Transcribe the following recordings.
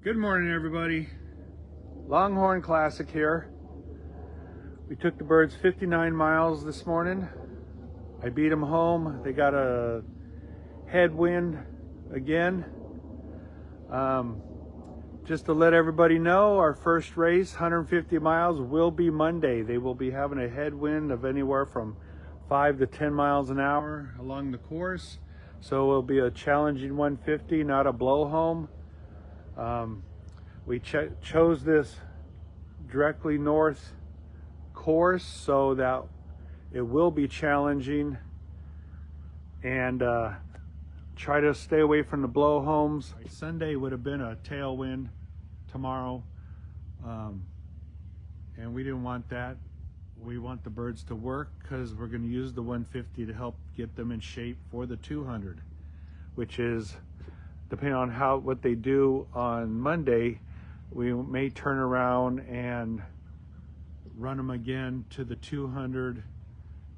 Good morning, everybody. Longhorn Classic here. We took the birds 59 miles this morning. I beat them home. They got a headwind again. Just to let everybody know, our first race, 150 miles, will be Monday. They will be having a headwind of anywhere from 5 to 10 miles an hour along the course. So it will be a challenging 150, not a blow home. We chose this directly north course so that it will be challenging, and try to stay away from the blow homes. Sunday would have been a tailwind tomorrow, and we didn't want that. We want the birds to work because we're going to use the 150 to help get them in shape for the 200, which is, depending on what they do on Monday, we may turn around and run them again to the 200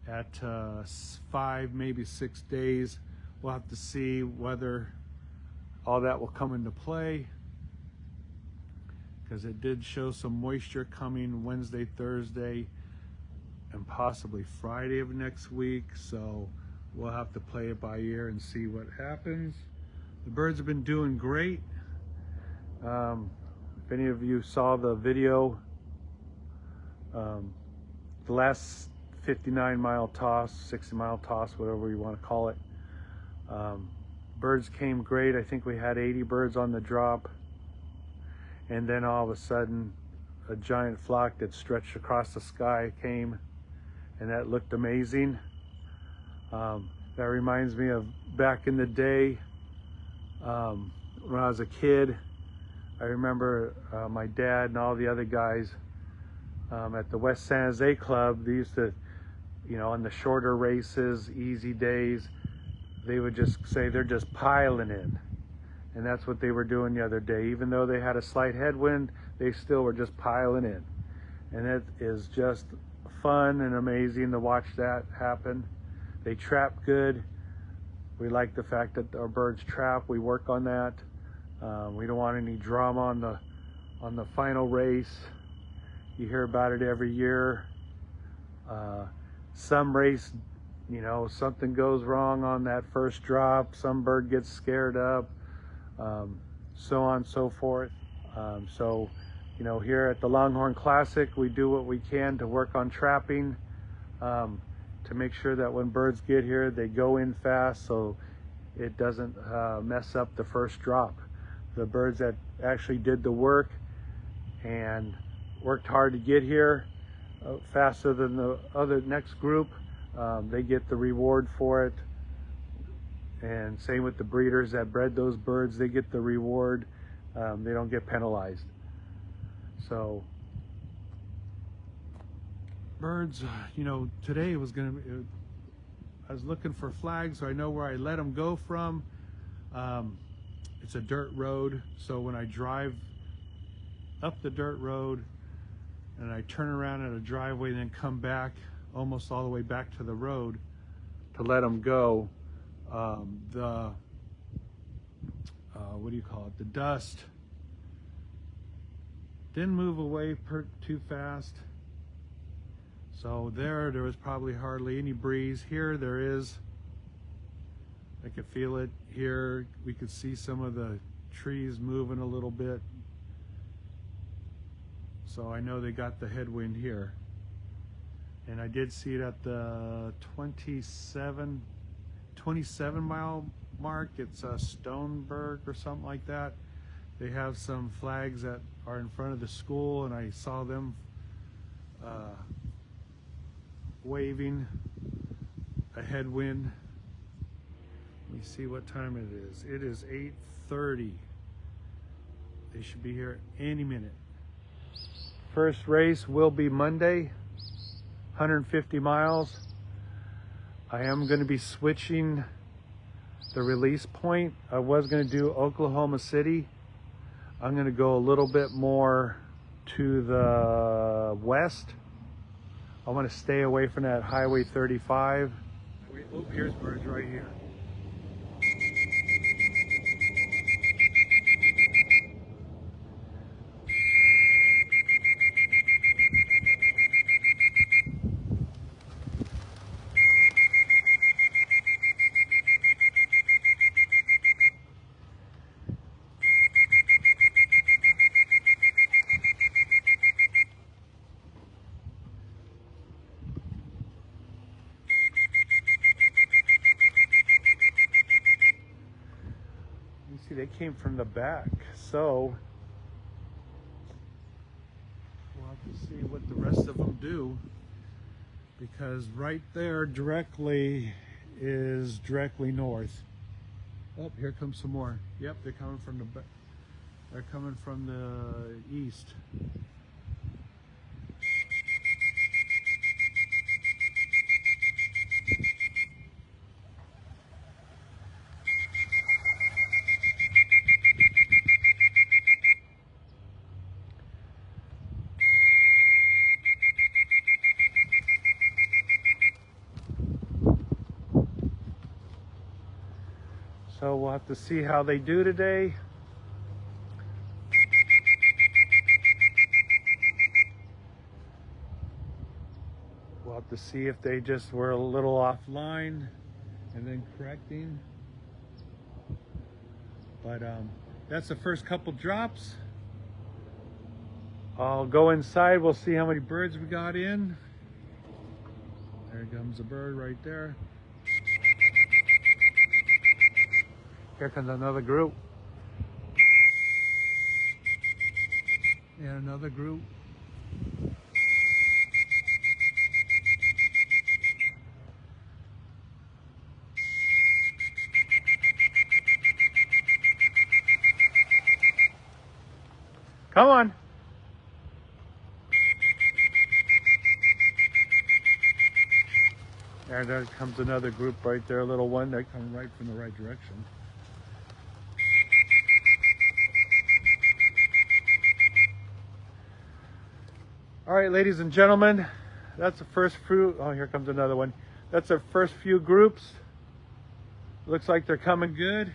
at 5, maybe 6 days. We'll have to see whether all that will come into play, because it did show some moisture coming Wednesday, Thursday, and possibly Friday of next week. So we'll have to play it by ear and see what happens. The birds have been doing great. If any of you saw the video, the last 59-mile toss, 60-mile toss, whatever you want to call it, birds came great. I think we had 80 birds on the drop, and then all of a sudden a giant flock that stretched across the sky came, and that looked amazing. That reminds me of back in the day, when I was a kid. I remember my dad and all the other guys at the West San Jose Club. They used to, on the shorter races, easy days, they would just say they're just piling in. And that's what they were doing the other day. Even though they had a slight headwind, they still were just piling in. And it is just fun and amazing to watch that happen. They trap good. We like the fact that our birds trap. We work on that. We don't want any drama on the final race. You hear about it every year. Some race, something goes wrong on that first drop. Some bird gets scared up, so on and so forth. So, here at the Longhorn Classic, we do what we can to work on trapping, to make sure that when birds get here, they go in fast so it doesn't mess up the first drop. The birds that actually did the work and worked hard to get here faster than the next group, they get the reward for it. And same with the breeders that bred those birds, they get the reward. They don't get penalized. So birds, today was I was looking for flags so I know where I let them go from. It's a dirt road, so when I drive up the dirt road and I turn around at a driveway and then come back almost all the way back to the road to let them go, the the dust didn't move away too fast. So there was probably hardly any breeze. Here there is. I could feel it here. We could see some of the trees moving a little bit. So I know they got the headwind here. And I did see it at the 27 mile mark. It's Stoneberg or something like that. They have some flags that are in front of the school, and I saw them waving a headwind. Let me see what time it is. It is 8:30. They should be here any minute. First race will be Monday, 150 miles. I am going to be switching the release point. I was going to do Oklahoma City. I'm going to go a little bit more to the west. I want to stay away from that Highway 35. Oh, here's birds right here. came from the back, so we'll have to see what the rest of them do, because right there directly is directly north. Oh, here comes some more. Yep, they're coming from the back. They're coming from the east. So we'll have to see how they do today. We'll have to see if they just were a little offline and then correcting. But that's the first couple drops. I'll go inside. We'll see how many birds we got in. There comes a bird right there. Here comes another group. And another group. Come on. There comes another group right there, a little one. They come right from the right direction. All right, ladies and gentlemen, that's the first few. Oh, here comes another one. That's the first few groups. Looks like they're coming good.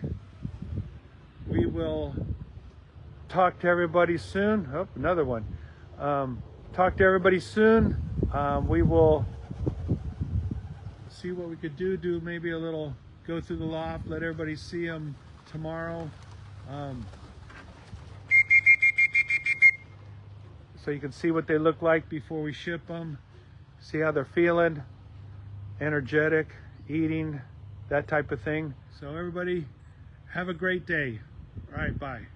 We will talk to everybody soon. Oh, another one. Talk to everybody soon. We will see what we could do. Do maybe a little go through the loft, let everybody see them tomorrow. So you can see what they look like before we ship them. See how they're feeling, energetic, eating, that type of thing. So everybody, have a great day. All right, bye.